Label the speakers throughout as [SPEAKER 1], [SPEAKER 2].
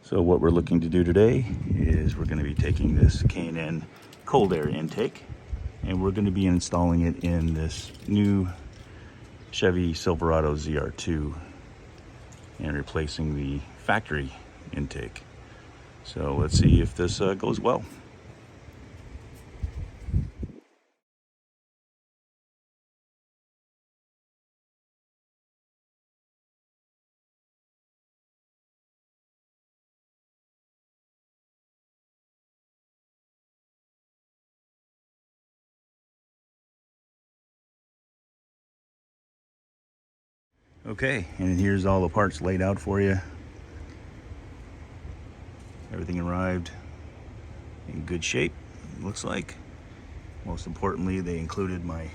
[SPEAKER 1] So what we're looking to do today is we're going to be taking this K&N cold air intake and we're going to be installing it in this new Chevy Silverado ZR2 and replacing the factory intake. So let's see if this goes well. Okay, and here's all the parts laid out for you. Everything arrived in good shape, it looks like. Most importantly, they included my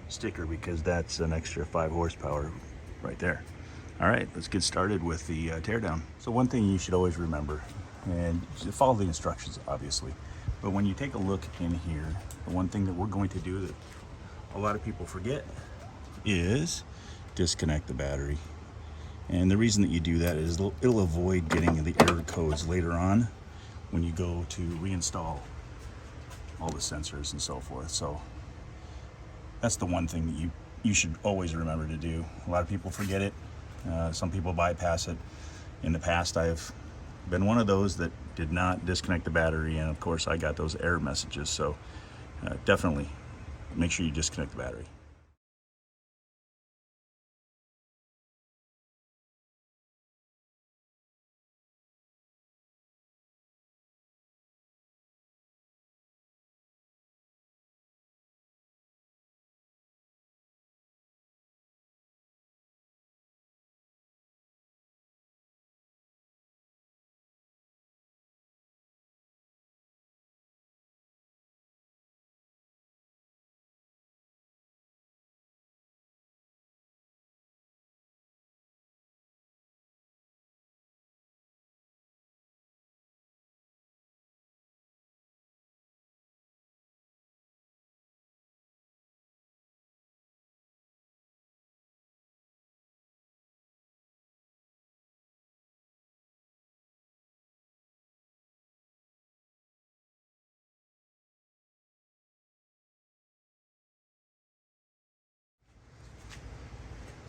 [SPEAKER 1] sticker because that's an extra 5 horsepower right there. All right, let's get started with the teardown. So one thing you should always remember, and you follow the instructions obviously, but when you take a look in here, the one thing that we're going to do that a lot of people forget is disconnect the battery. And the reason that you do that is it'll avoid getting the error codes later on when you go to reinstall all the sensors and so forth. So that's the one thing that you should always remember to do. A lot of people forget it. Some people bypass it. In the past, I've been one of those that did not disconnect the battery, and of course I got those error messages. So definitely make sure you disconnect the battery.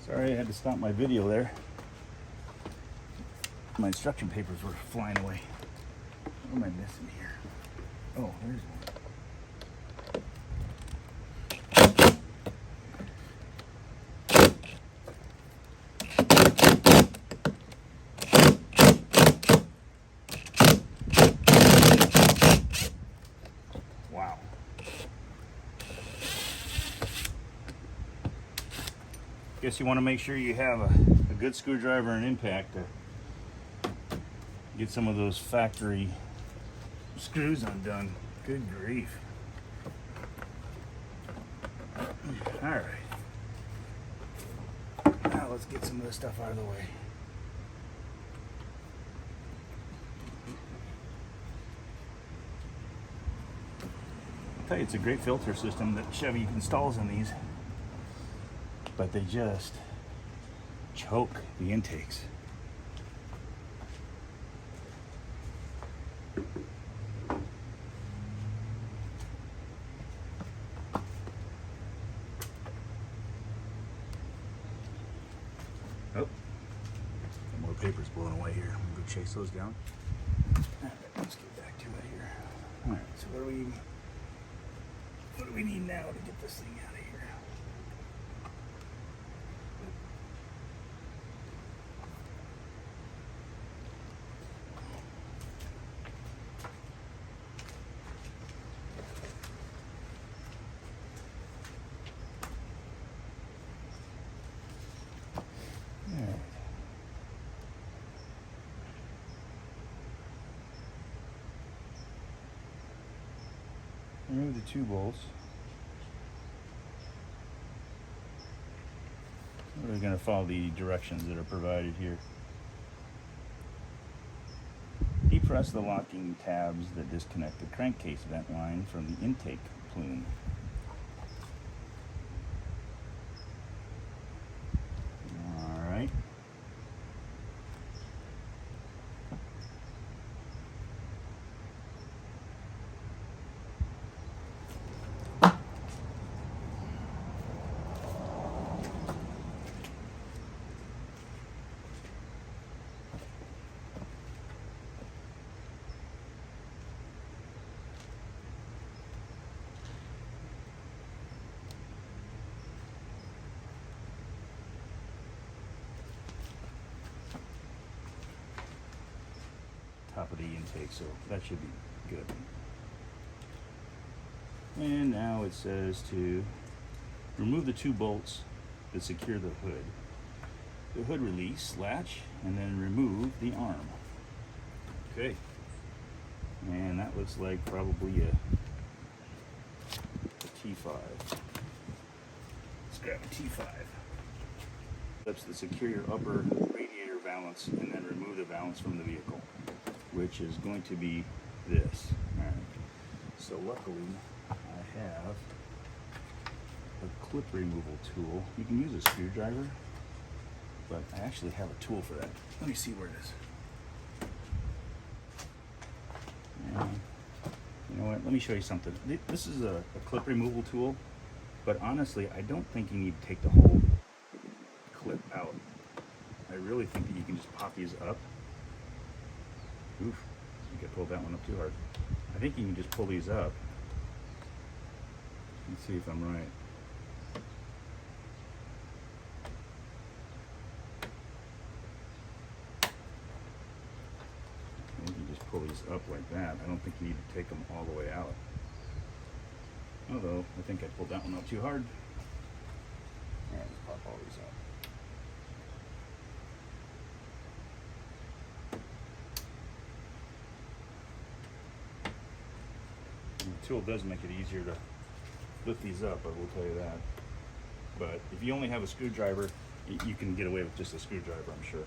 [SPEAKER 1] Sorry, I had to stop my video there. My instruction papers were flying away. What am I missing here? Oh, there's one. Wow. Guess you want to make sure you have a good screwdriver and impact to get some of those factory screws undone. Good grief. All right. Now let's get some of this stuff out of the way. I'll tell you, it's a great filter system that Chevy installs in these, but they just choke the intakes. Oh, more papers blowing away here. I'm gonna go chase those down. All right, let's get back to it here. All right, so what do we need now to get this thing out of here? Remove the 2 bolts. We're going to follow the directions that are provided here. Depress the locking tabs that disconnect the crankcase vent line from the intake plume. All right. top of the intake, so that should be good. And now it says to remove the 2 bolts that secure the hood release latch, and then remove the arm. Okay, and that looks like probably a T5. Let's grab a T5. Steps to secure your upper radiator valance and then remove the valance from the vehicle, which is going to be this. All right. So luckily I have a clip removal tool. You can use a screwdriver, but I actually have a tool for that. Let me see where it is. And you know what? Let me show you something. This is a clip removal tool, but honestly, I don't think you need to take the whole clip out. I really think that you can just pop these up. Oof, I think I pulled that one up too hard. I think you can just pull these up. Let's see if I'm right. I think you just pull these up like that. I don't think you need to take them all the way out. Although, I think I pulled that one up too hard. Alright, let's pop all these out. The tool does make it easier to lift these up, I will tell you that. But if you only have a screwdriver, you can get away with just a screwdriver, I'm sure.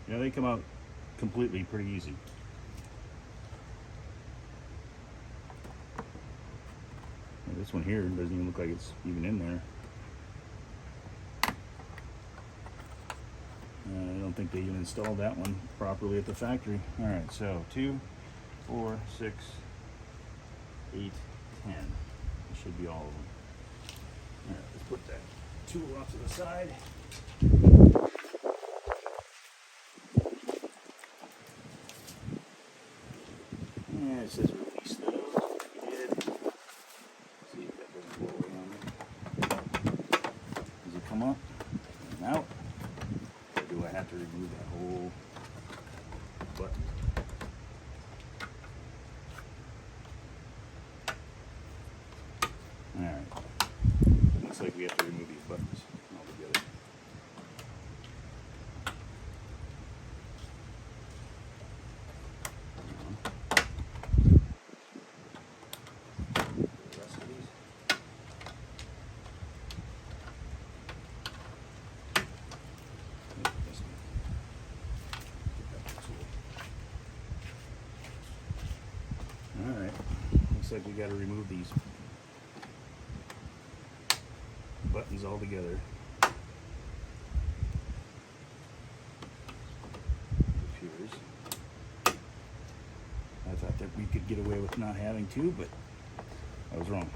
[SPEAKER 1] Yeah, they come out completely pretty easy. Well, this one here doesn't even look like it's even in there. I don't think they even installed that one properly at the factory. All right, so 2, 4, 6, 8, 10. This should be all of them. All right, let's put that tool off to the side. Yeah, it says release those. We did. See if that doesn't blow away on me. Does it come up and out? Or do I have to remove that whole button? Alright. Looks like we have to remove these buttons altogether. Alright, looks like we got to remove these buttons all together. I thought that we could get away with not having to, but I was wrong.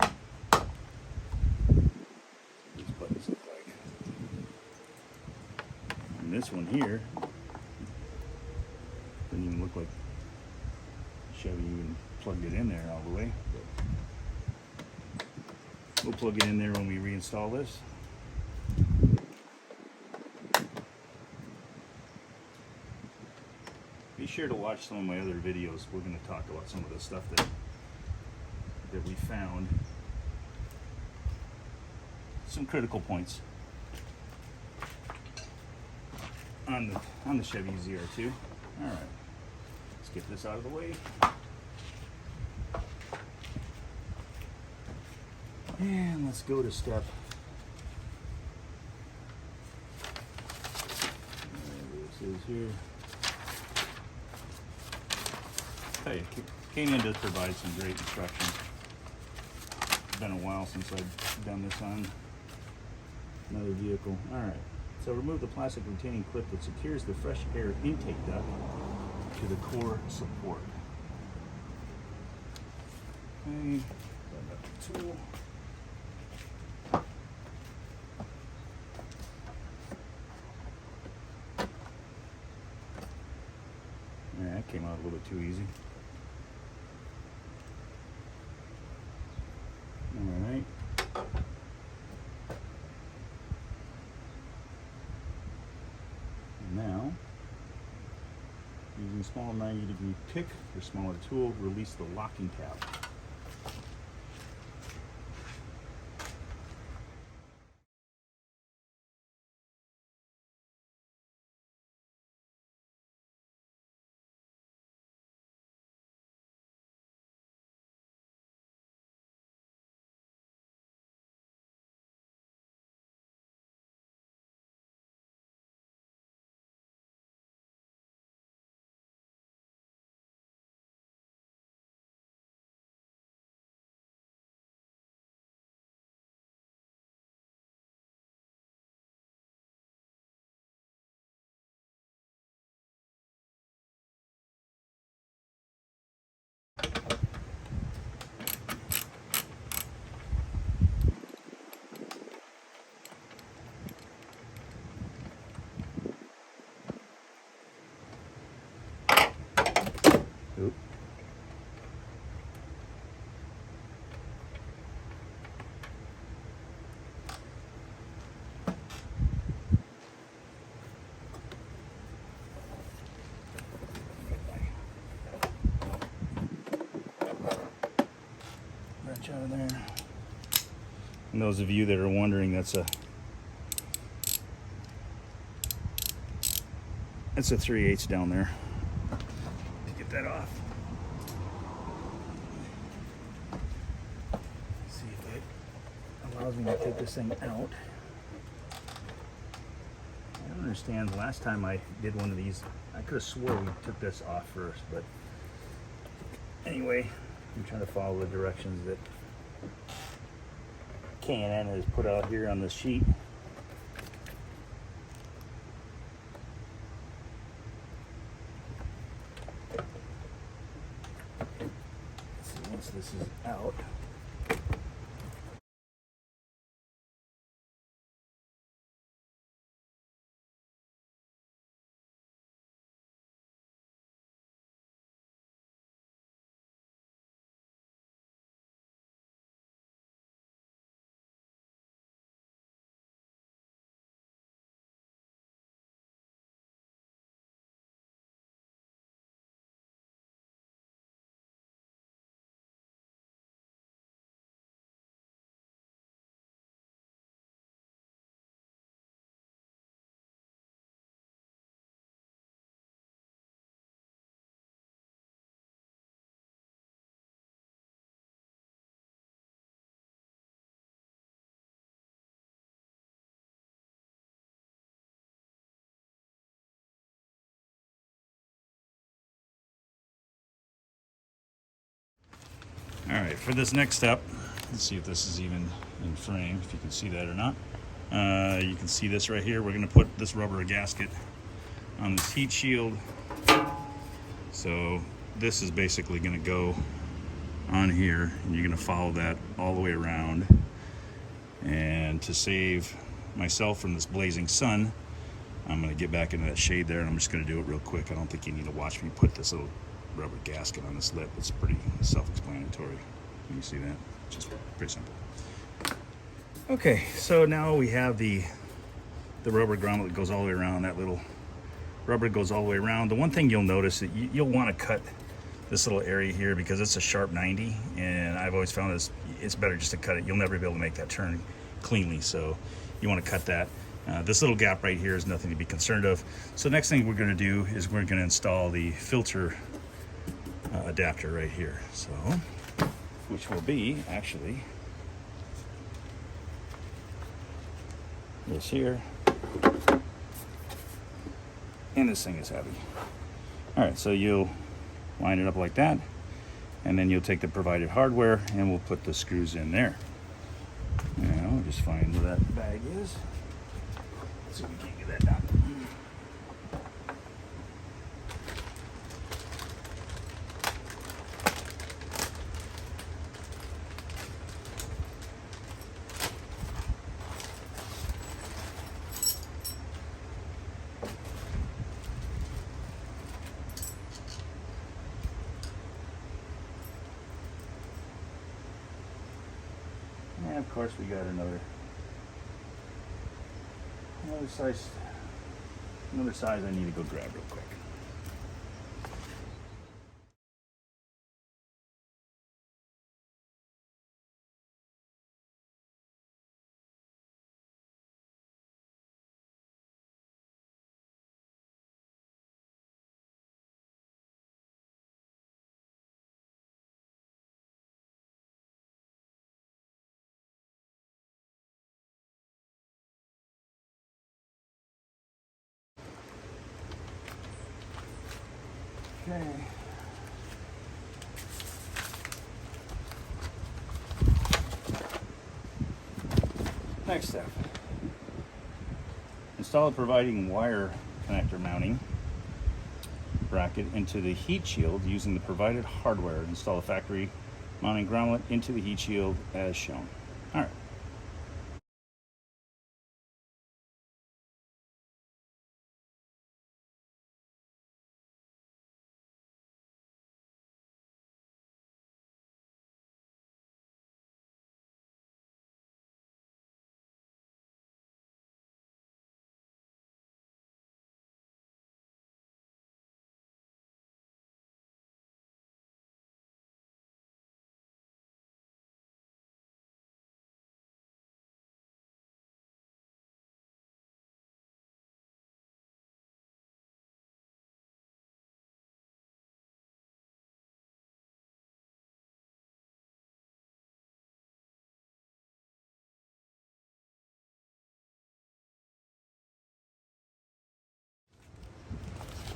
[SPEAKER 1] These buttons look like. And this one here doesn't even look like Chevy even plugged it in there all the way. We'll plug it in there when we reinstall this. Be sure to watch some of my other videos. We're going to talk about some of the stuff that we found. Some critical points on the Chevy ZR2. All right, let's get this out of the way. And let's go to step. This is here. tell you, K&N does provide some great instructions. It's been a while since I've done this on another vehicle. All right, so remove the plastic retaining clip that secures the fresh air intake duct to the core support. Okay, got the tool. Yeah, that came out a little bit too easy. All right. And now, using small 90-degree pick or smaller tool, release the locking tab. Oop. Wrench out of there. And those of you that are wondering, that's a 3/8 down there. To get that off. Let's see if it allows me to take this thing out. I don't understand. The last time I did one of these, I could have swore we took this off first, but anyway, I'm trying to follow the directions that K&N has put out here on this sheet. So once this is out, all right, for this next step, let's see if this is even in frame, if you can see that or not. You can see this right here. We're going to put this rubber gasket on this heat shield. So this is basically going to go on here, and you're going to follow that all the way around. And to save myself from this blazing sun, I'm going to get back into that shade there, and I'm just going to do it real quick. I don't think you need to watch me put this little rubber gasket on this lip. It's pretty self-explanatory. Can you see that? Just pretty simple. Okay, so now we have the rubber grommet that goes all the way around. That little rubber goes all the way around. The one thing you'll notice that you'll want to cut this little area here because it's a sharp 90, and I've always found it's better just to cut it. You'll never be able to make that turn cleanly, so you want to cut that. This little gap right here is nothing to be concerned of. So the next thing we're going to do is we're going to install the filter adapter right here. So, which will be actually this here, and this thing is heavy. All right, so you'll line it up like that, and then you'll take the provided hardware and we'll put the screws in there. Now, we'll just find where that bag is. Let's see if we can get that down. And of course we got another size I need to go grab real quick. Okay. Next step. Install a providing wire connector mounting bracket into the heat shield using the provided hardware. Install a factory mounting grommet into the heat shield as shown. All right.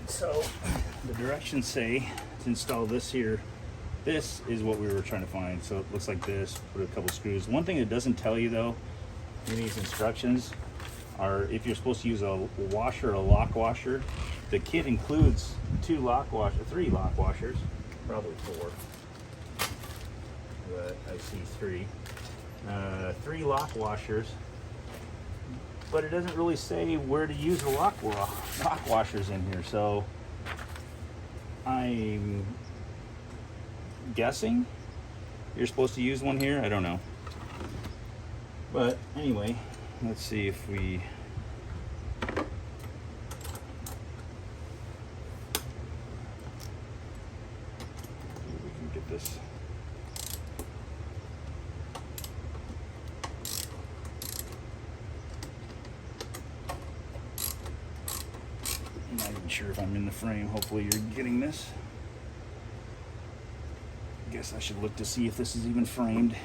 [SPEAKER 1] So the directions say to install this here. This is what we were trying to find. So it looks like this, put a couple screws. One thing it doesn't tell you though in these instructions are if you're supposed to use a washer, a lock washer. The kit includes three lock washers, probably 4, but I see 3. 3 lock washers, but it doesn't really say where to use the lock washers in here. So I'm guessing you're supposed to use one here. I don't know. But anyway, let's see if we can get this. I'm not even sure if I'm in the frame. Hopefully you're getting this. I guess I should look to see if this is even framed.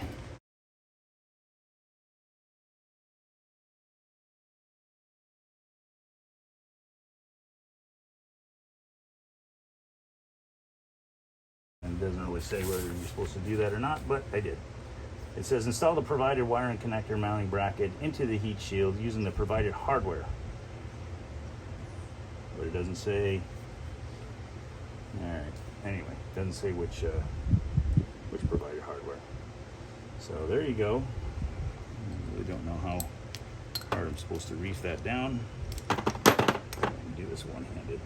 [SPEAKER 1] And it doesn't really say whether you're supposed to do that or not, but I did. It says install the provided wire and connector mounting bracket into the heat shield using the provided hardware. But it doesn't say. All right. Anyway, it doesn't say which provided hardware. So there you go. I really don't know how hard I'm supposed to reef that down. I can do this one-handed.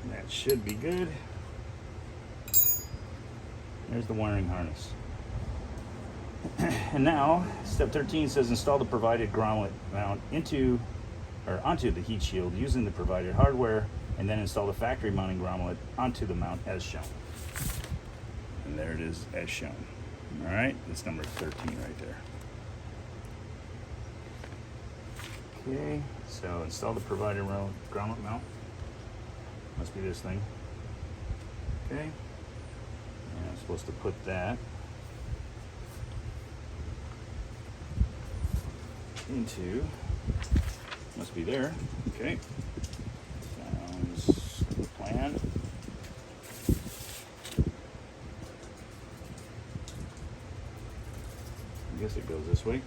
[SPEAKER 1] That should be good. There's the wiring harness. And now, step 13 says install the provided grommet mount onto the heat shield using the provided hardware, and then install the factory mounting grommet onto the mount as shown. And there it is as shown. All right, that's number 13 right there. Okay, so install the provided grommet mount. Must be this thing. Okay, and I'm supposed to put that into, must be there, okay. Sounds the plan. I guess it goes this way.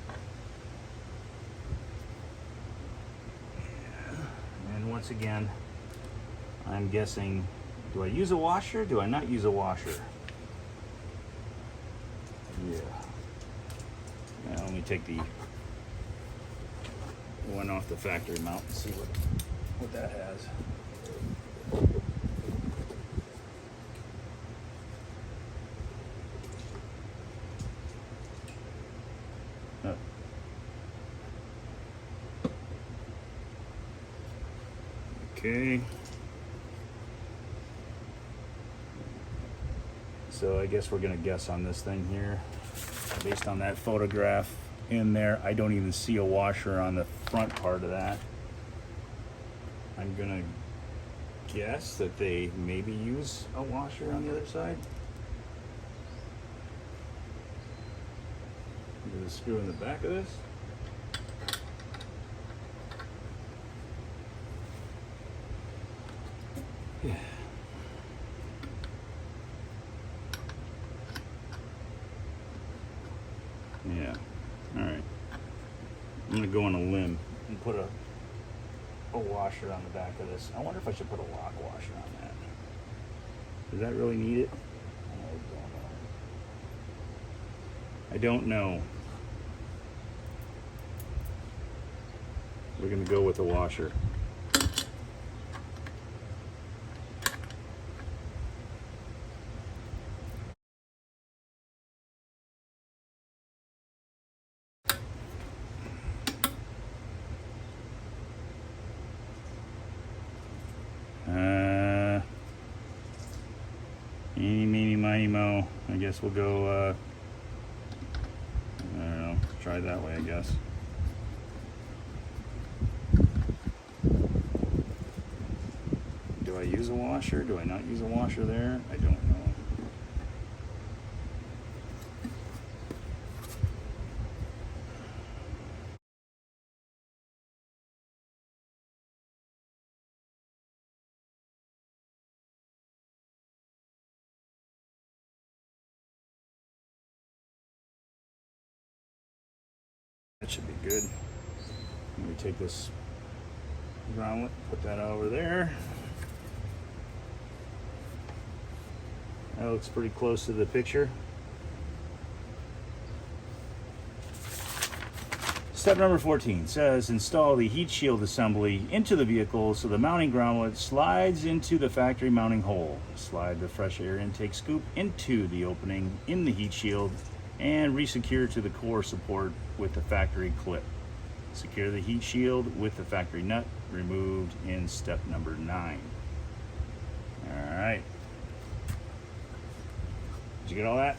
[SPEAKER 1] And once again, I'm guessing, do I use a washer? Do I not use a washer? Yeah. Now let me take the one off the factory mount and see what that has. Oh. Okay. So I guess we're gonna guess on this thing here. Based on that photograph in there, I don't even see a washer on the front part of that. I'm gonna guess that they maybe use a washer on the other side. There's a screw in the back of this. Yeah. Yeah, all right. I'm gonna go on a limb and put a washer on the back of this. I wonder if I should put a lock washer on that. Does that really need it? I don't know. We're gonna go with a washer. Eeny, meeny, miny, mo. I guess we'll go, I don't know, try it that way, I guess. Do I use a washer? Do I not use a washer there? I don't know. That should be good. Let me take this groundlet, put that over there. That looks pretty close to the picture. Step number 14 says install the heat shield assembly into the vehicle so the mounting groundlet slides into the factory mounting hole. Slide the fresh air intake scoop into the opening in the heat shield and resecure to the core support with the factory clip. Secure the heat shield with the factory nut removed in step number 9. All right. Did you get all that?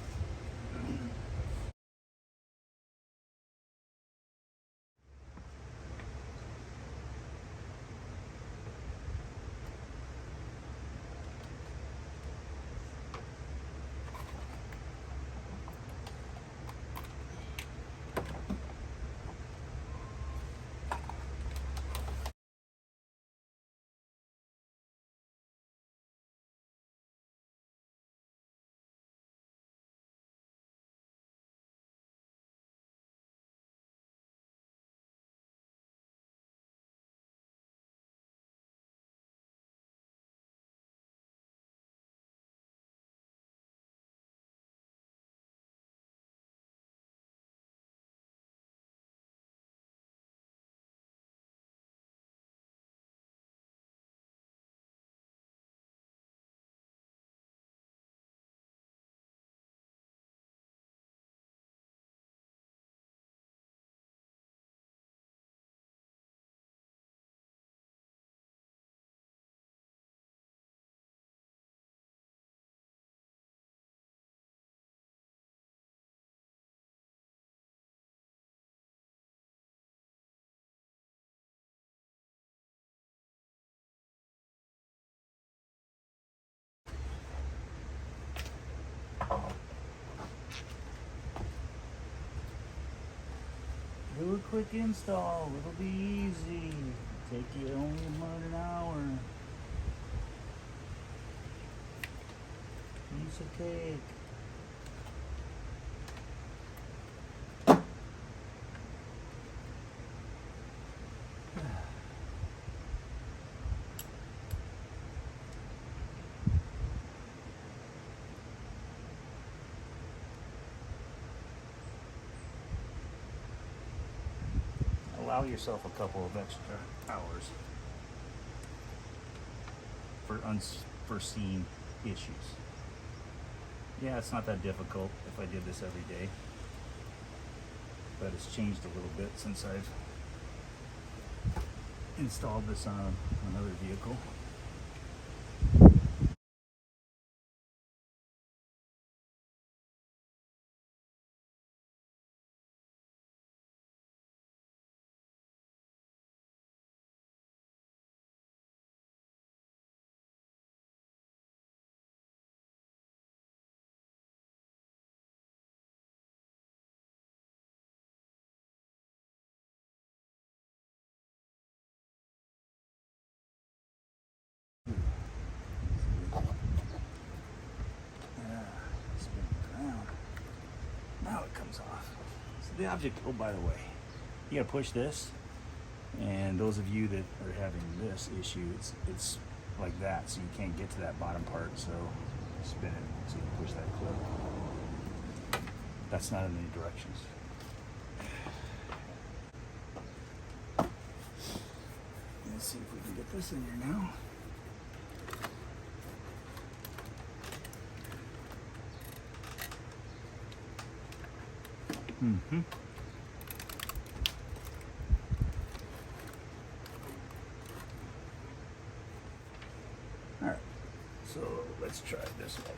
[SPEAKER 1] do a quick install. It'll be easy. Take you only about an hour. Piece of cake. Allow yourself a couple of extra hours for unforeseen issues. Yeah, it's not that difficult if I did this every day, but it's changed a little bit since I've installed this on another vehicle. Spin it around. Now it comes off. So the object, oh, by the way, you gotta push this, and those of you that are having this issue, it's like that, so you can't get to that bottom part, so spin it so you can push that clip. That's not in any directions. Let's see if we can get this in here now. Mm-hmm. All right, so let's try this one.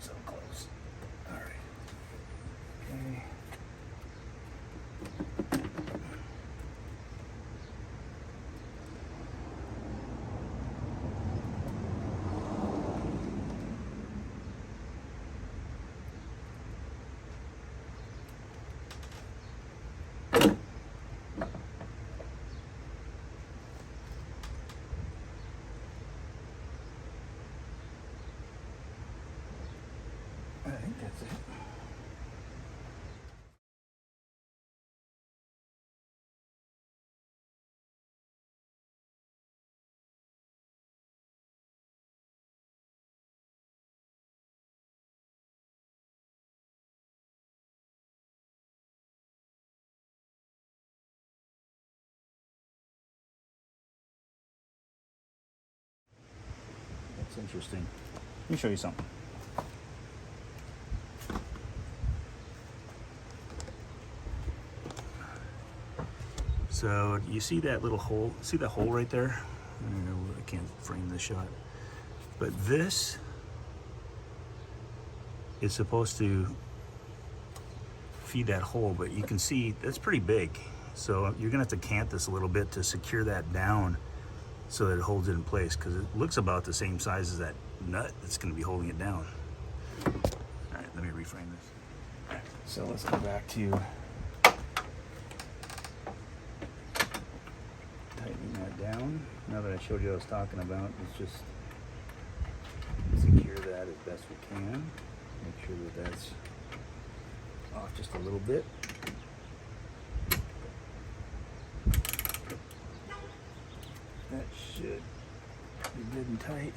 [SPEAKER 1] So close. All right. Okay. I think that's it. That's interesting. Let me show you something. So you see that little hole? See that hole right there? I can't frame this shot. But this is supposed to feed that hole, but you can see that's pretty big. So you're gonna have to cant this a little bit to secure that down so that it holds it in place, because it looks about the same size as that nut that's gonna be holding it down. All right, let me reframe this. All right, so let's go back to tightening that down. Now that I showed you what I was talking about, let's just secure that as best we can. Make sure that that's off just a little bit. That should be good and tight.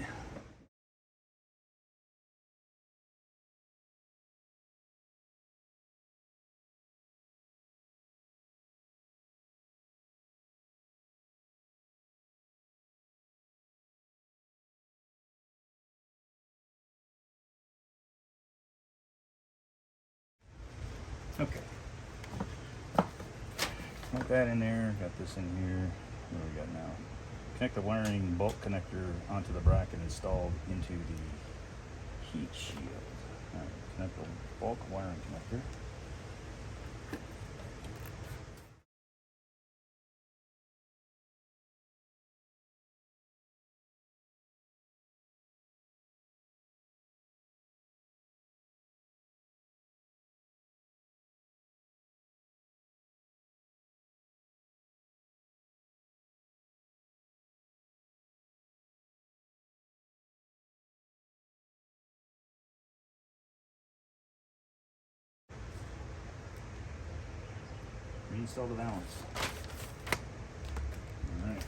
[SPEAKER 1] Okay. Got that in there, got this in here. What do we got now? Connect the wiring bolt connector onto the bracket installed into the heat shield. Alright, connect the bulk wiring connector. Reinstall the valance. Alright.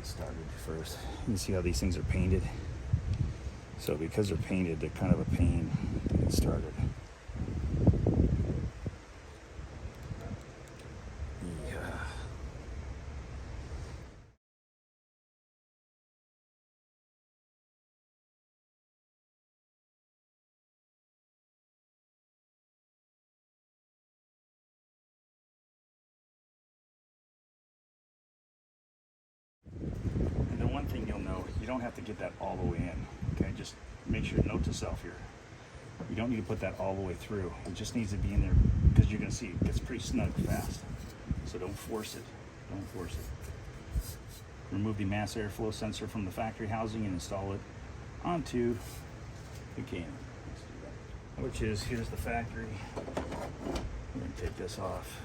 [SPEAKER 1] Started first. You see how these things are painted? So because they're painted, they're kind of a pain to get started. Yeah. And the one thing you'll know, you don't have to get that all the way in. Okay, just make sure, note to self here. You don't need to put that all the way through. It just needs to be in there because you're going to see it gets pretty snug fast. So don't force it. Don't force it. Remove the mass airflow sensor from the factory housing and install it onto the K&N. Let's do that. Which is, here's the factory. We're going to take this off.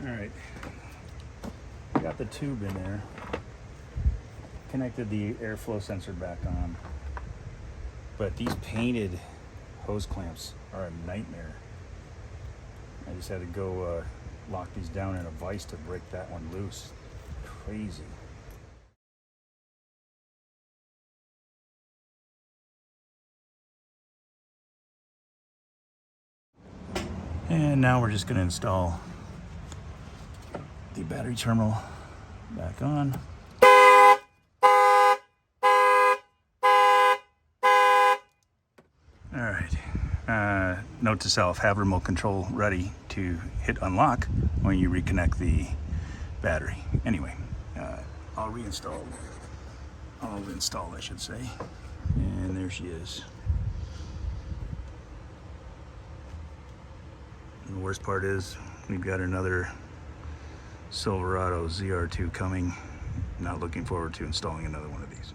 [SPEAKER 1] All right, got the tube in there, connected the airflow sensor back on, but these painted hose clamps are a nightmare. I just had to go lock these down in a vise to break that one loose. Crazy. And now we're just going to install the battery terminal back on. All right. Note to self, have remote control ready to hit unlock when you reconnect the battery. Anyway, I'll install, I should say. And there she is. And the worst part is we've got another Silverado ZR2 coming. Not looking forward to installing another one of these.